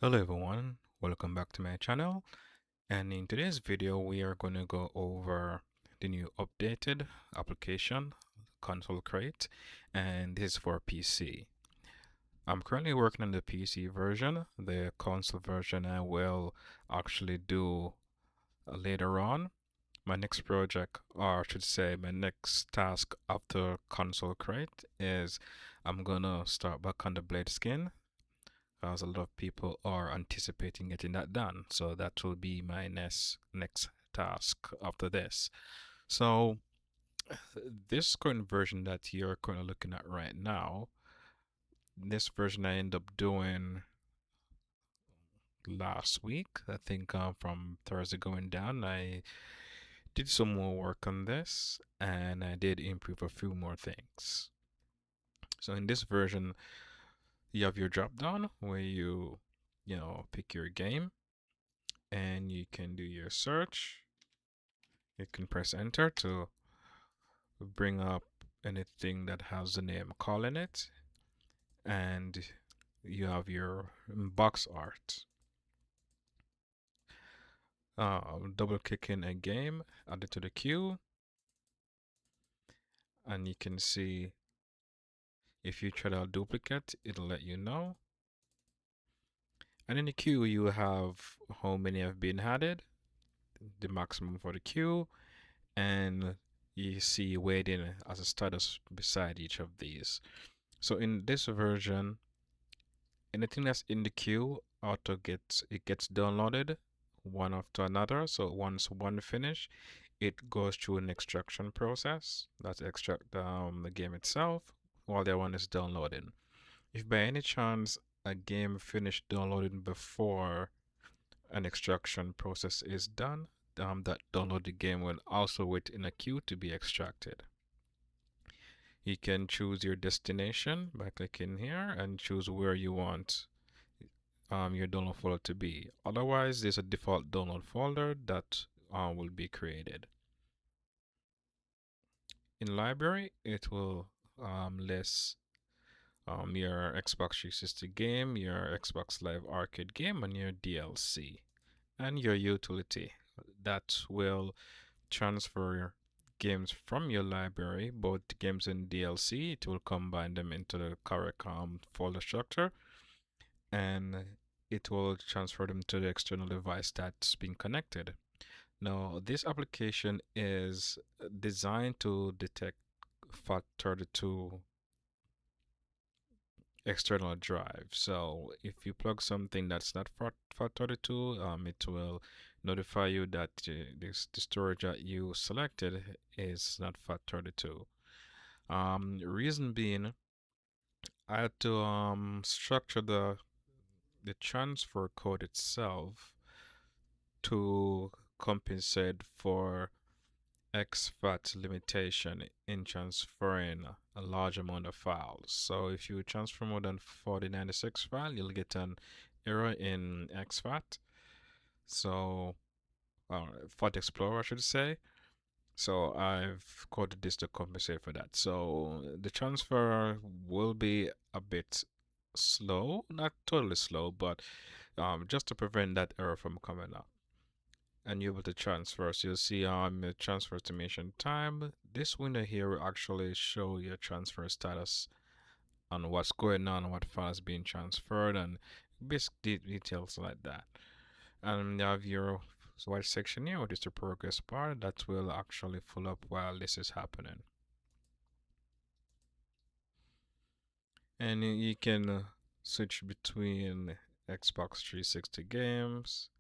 Hello everyone, welcome back to my channel, and in today's video we are going to go over the new updated application console crate, and this is for PC. I'm currently working on the PC version. The console version I will actually do later on. My next project, or I should say my next task after console crate, is I'm gonna start back on the blade skin as a lot of people are anticipating getting that done. So that will be my next task after this. So this current version that you're currently looking at right now, this version I end up doing last week. I think from Thursday going down, I did some more work on this and I did improve a few more things. So in this version, you have your drop down where you pick your game and you can do your search. You can press enter to bring up anything that has the name call in it, and you have your box art. Double clicking a game, add it to the queue, and you can see if you try to duplicate, it'll let you know. And in the queue, you have how many have been added, the maximum for the queue, and you see waiting as a status beside each of these. So in this version, anything that's in the queue gets downloaded one after another. So once one finish, it goes through an extraction process. That's extract the game itself while the one is downloading. If by any chance a game finished downloading before an extraction process is done, that downloaded game will also wait in a queue to be extracted. You can choose your destination by clicking here and choose where you want your download folder to be. Otherwise, there's a default download folder that will be created. In library, it will list your Xbox 360 game, your Xbox Live Arcade game, and your DLC, and your utility. That will transfer games from your library, both games and DLC. It will combine them into the correct folder structure, and it will transfer them to the external device that's been connected. Now, this application is designed to detect FAT32 external drive. So if you plug something that's not FAT32, it will notify you that the storage that you selected is not FAT32. Reason being, I had to structure the transfer code itself to compensate for XFAT limitation in transferring a large amount of files. So if you transfer more than 4096 file, you'll get an error in XFAT. So FAT Explorer, I should say. So I've coded this to compensate for that. So the transfer will be a bit slow, not totally slow, but just to prevent that error from coming up. And you're able to transfer. So you'll see the transfer estimation time. This window here will actually show your transfer status on what's going on, what file is being transferred, and basic details like that. And you have your white section here, which is the progress bar that will actually fill up while this is happening. And you can switch between Xbox 360 games,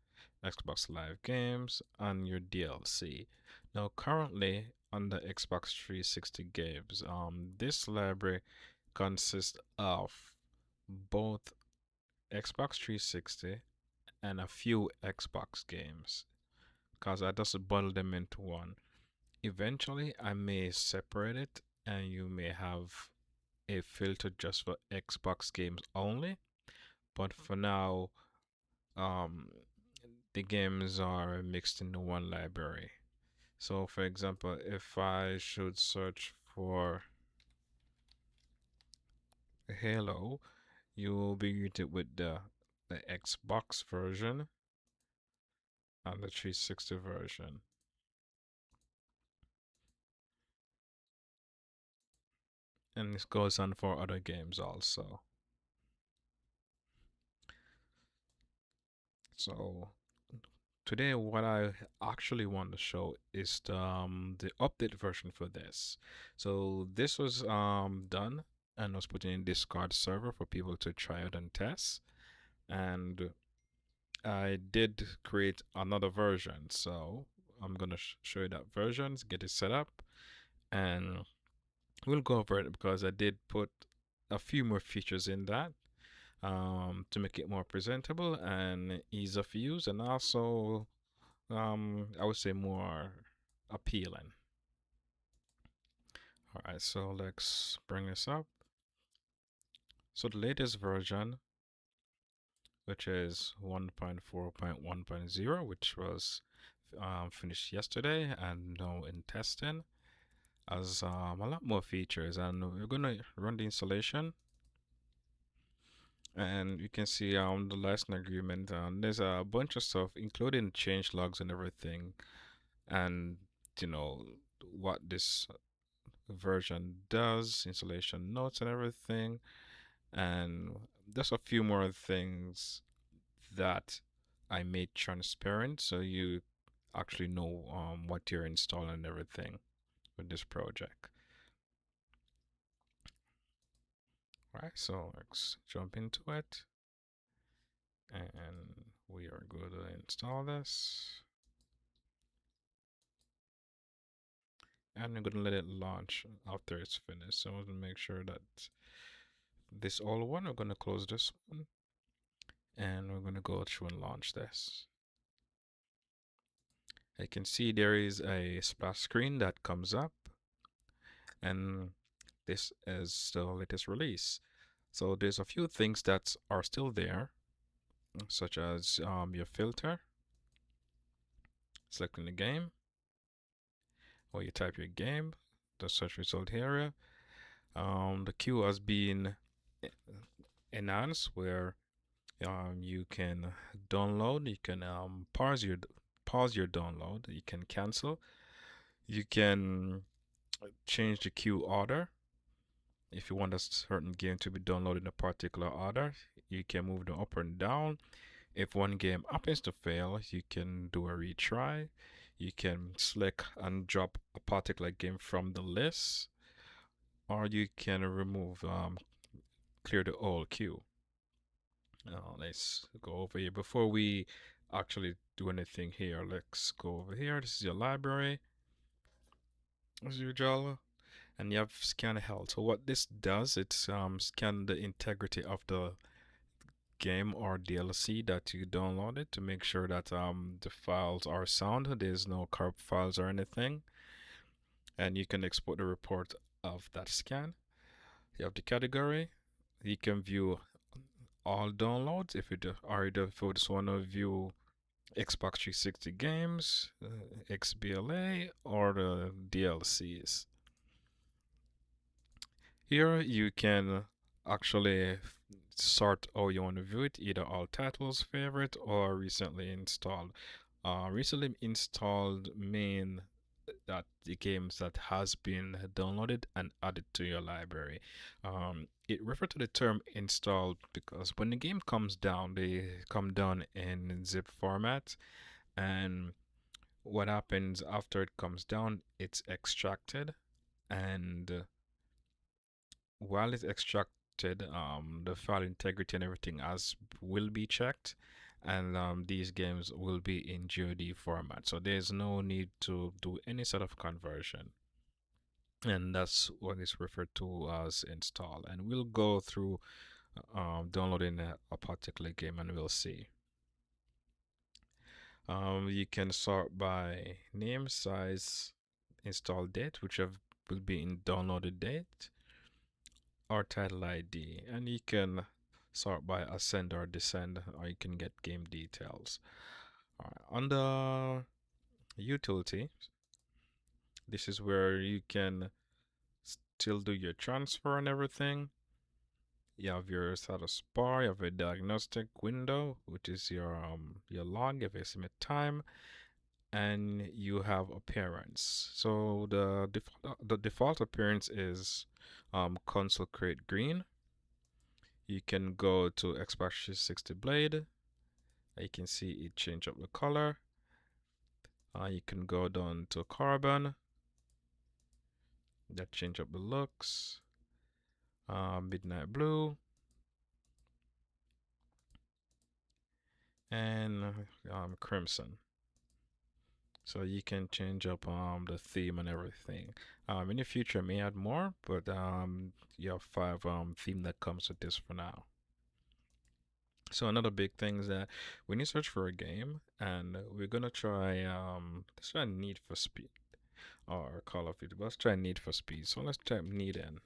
Xbox Live games, and your DLC. Now, currently on the Xbox 360 games, this library consists of both Xbox 360 and a few Xbox games, because I just bundle them into one. Eventually, I may separate it, and you may have a filter just for Xbox games only. But for now, um, the games are mixed into one library. So, for example, if I should search for Halo, you will be greeted with the the Xbox version and the 360 version. And this goes on for other games also. So today what I actually want to show is the update version for this. So this was done and was put in Discord server for people to try out and test. And I did create another version. So I'm gonna show you that version, get it set up, and we'll go over it because I did put a few more features in that to make it more presentable and ease of use, and also I would say more appealing. All right, so let's bring this up. So the latest version, which is 1.4.1.0, which was finished yesterday and now in testing, has a lot more features. And we're gonna run the installation, and you can see the license agreement. There's a bunch of stuff, including change logs and everything, and you know what this version does, installation notes and everything, and there's a few more things that I made transparent so you actually know what you're installing and everything with this project. All right, so let's jump into it, and we are going to install this, and I'm going to let it launch after it's finished. So I'm going to make sure that this all one, we're going to close this one, and we're going to go through and launch this. I can see there is a splash screen that comes up, and this is the latest release. So there's a few things that are still there, such as your filter, selecting the game, or you type your game, the search result area. The queue has been enhanced where you can download, you can pause your download, you can cancel, you can change the queue order. If you want a certain game to be downloaded in a particular order, you can move them up and down. If one game happens to fail, you can do a retry. You can select and drop a particular game from the list, or you can remove, clear the whole queue. Let's go over here. Before we actually do anything here, let's go over here. This is your library, as usual, and you have scan health. So what this does, it's scan the integrity of the game or DLC that you downloaded to make sure that the files are sound. There's no corrupt files or anything, and you can export the report of that scan. You have the category. You can view all downloads if you do, or if you just want to view Xbox 360 games, XBLA, or the DLCs. Here you can actually sort how you want to view it, either all titles, favorite, or recently installed. Recently installed mean that the games that has been downloaded and added to your library. It refers to the term installed because when the game comes down, they come down in zip format, and what happens after it comes down, it's extracted, and while it's extracted, the file integrity and everything as will be checked, and these games will be in GOD format. So there's no need to do any sort of conversion. And that's what is referred to as install. And we'll go through downloading a particular game and we'll see. You can sort by name, size, install date, which will be in downloaded date, or title ID, and you can sort by ascend or descend, or you can get game details. All right. Under utility, this is where you can still do your transfer and everything. You have your status bar, you have a diagnostic window, which is your log, you have estimate time, and you have appearance. So the default appearance is console create green. You can go to Xbox 360 Blade. You can see it change up the color. You can go down to carbon, that change up the looks. Midnight blue and crimson. So you can change up the theme and everything. In the future, I may add more, but you have five theme that comes with this for now. So another big thing is that when you search for a game, and we're gonna try let's try Need for Speed or Call of Duty. Let's try Need for Speed. So let's type Need in.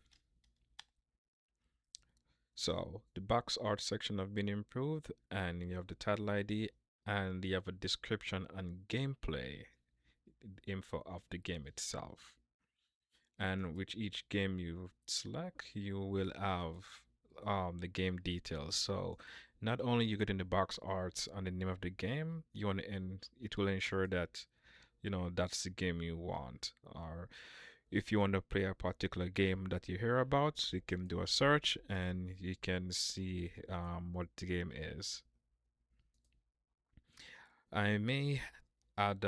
So the box art section have been improved, and you have the title ID, and you have a description and gameplay info of the game itself. And with each game you select, you will have the game details. So not only you get in the box arts and the name of the game, you want to, and it will ensure that that's the game you want. Or if you want to play a particular game that you hear about, you can do a search and you can see what the game is. I may add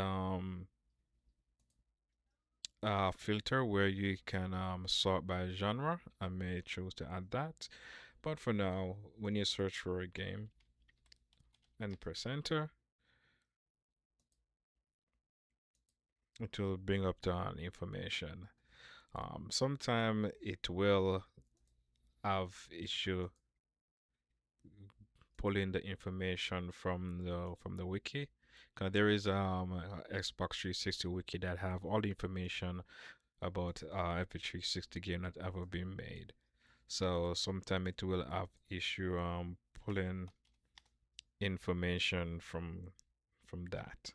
a filter where you can sort by genre. I may choose to add that. But for now, when you search for a game and press enter, it will bring up the information. Sometime it will have issue pulling the information from the wiki. 'Cause there is a Xbox 360 wiki that have all the information about every 360 game that ever been made. So sometime it will have issue pulling information from that.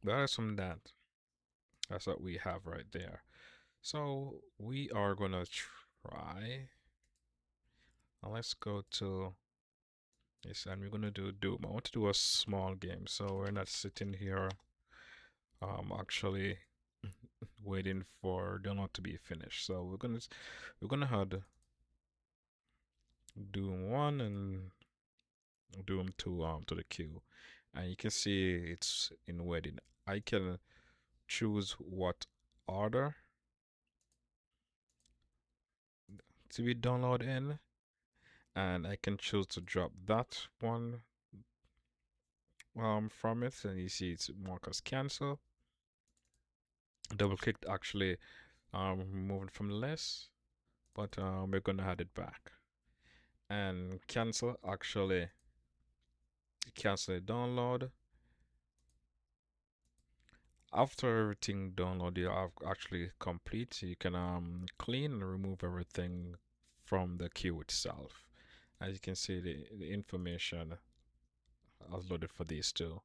But that's from that. That's what we have right there. So we are gonna try. Let's go to this, and we're gonna do Doom. I want to do a small game, so we're not sitting here actually waiting for download to be finished. So we're gonna add Doom 1 and Doom 2 to the queue, and you can see it's in waiting. I can choose what order to be downloaded in, and I can choose to drop that one from it, and you see it's marked as cancel. Double click actually remove it from the list, but we're gonna add it back. And cancel actually cancel the download. After everything download you have actually complete, you can clean and remove everything from the queue itself. As you can see, the information I've loaded for these two.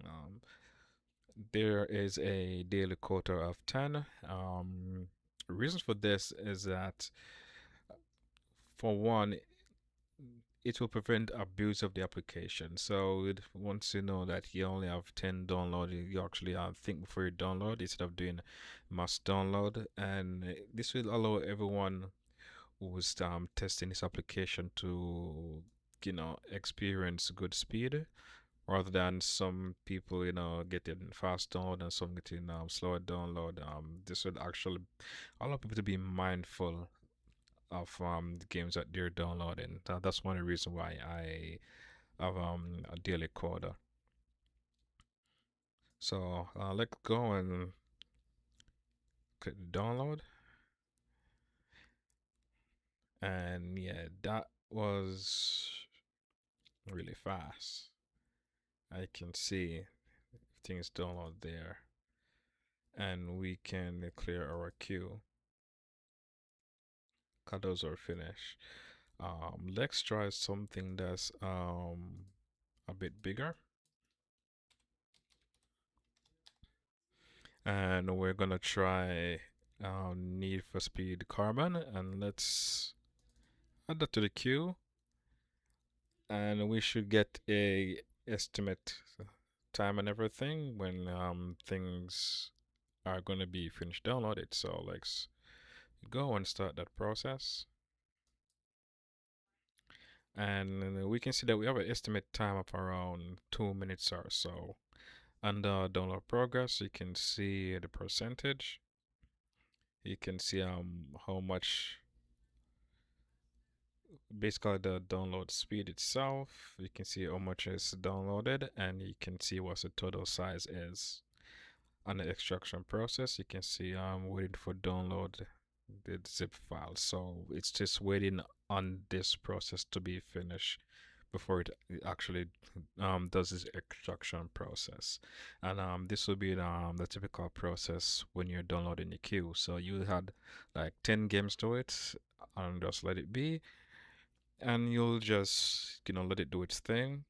Um, there is a daily quota of 10. Reasons for this is that, for one, it will prevent abuse of the application. So once you know that you only have 10 download, you actually think before you download instead of doing mass download. And this will allow everyone who's testing this application to experience good speed, rather than some people getting fast download and some getting slower download. This would actually allow people to be mindful of the games that they're downloading. That's one of the reasons why I have a daily quota. So let's go and click download. And yeah, that was really fast. I can see things download there, and we can clear our queue. Those are finished. Let's try something that's a bit bigger, and we're gonna try Need for Speed Carbon, and let's add that to the queue, and we should get a estimate time and everything when things are going to be finished downloaded. So let's go and start that process. And we can see that we have an estimate time of around 2 minutes or so. Under download progress, you can see the percentage. You can see how much, basically the download speed itself. You can see how much is downloaded, and you can see what the total size is. On the extraction process, you can see I'm waiting for download the zip file. So it's just waiting on this process to be finished before it actually does this extraction process. And this will be the typical process when you're downloading the queue. So you had like 10 games to it, and just let it be, and you'll just let it do its thing.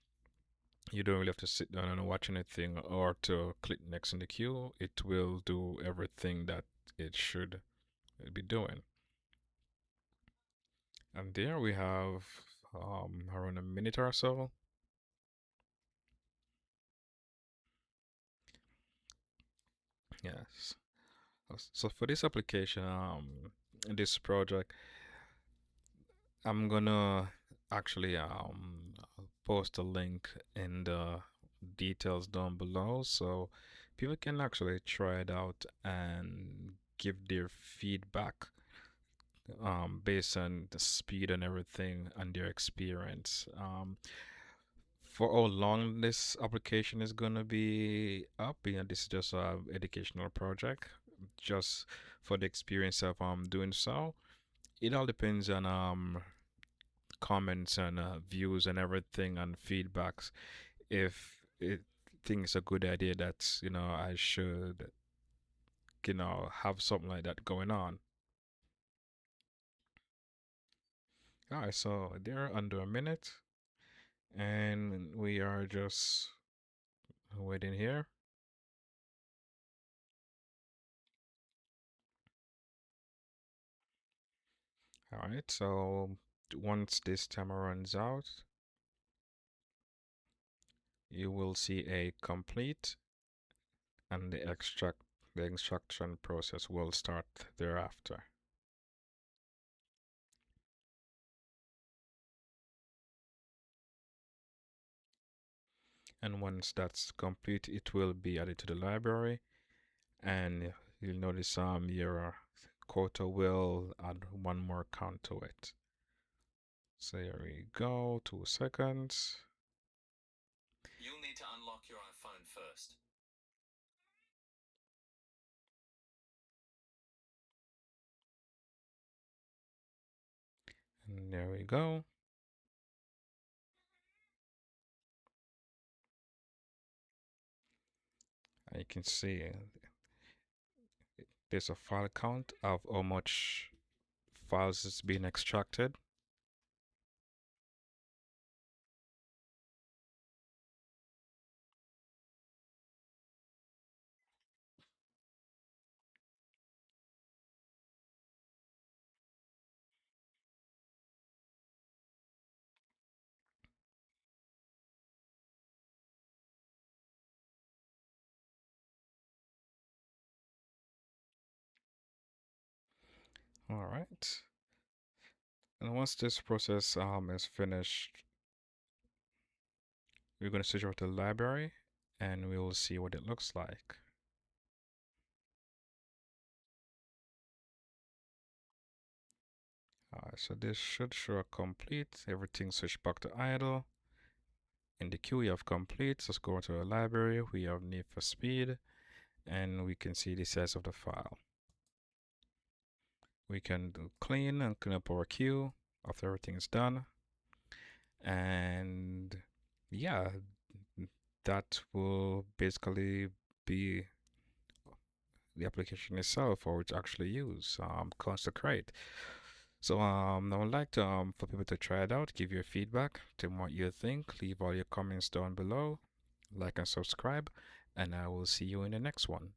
You don't really have to sit down and watch anything or to click next in the queue. It will do everything that it should be doing. And there we have around a minute or so. Yes. So for this application, this project, I'm gonna actually post a link in the details down below so people can actually try it out and give their feedback based on the speed and everything and their experience. For how long this application is gonna be up, this is just a educational project, just for the experience of doing so. It all depends on comments and views and everything and feedbacks. If it think it's a good idea that I should have something like that going on. All right, so they're under a minute, and we are just waiting here. All right, so once this timer runs out, you will see a complete, and the extraction process will start thereafter. And once that's complete, it will be added to the library, and you'll notice your quota will add one more count to it. So here we go, 2 seconds. You'll need to unlock your iPhone first. And there we go. And you can see there's a file count of how much files is being extracted. All right. And once this process is finished, we're going to switch over to the library and we will see what it looks like. So this should show complete. Everything switched back to idle. In the queue, we have complete. So let's go to the library. We have need for speed, and we can see the size of the file. We can do clean and clean up our queue after everything is done. And yeah, that will basically be the application itself, or it's actually use consecrate. So I would like to for people to try it out, give your feedback to what you think, leave all your comments down below, like and subscribe, and I will see you in the next one.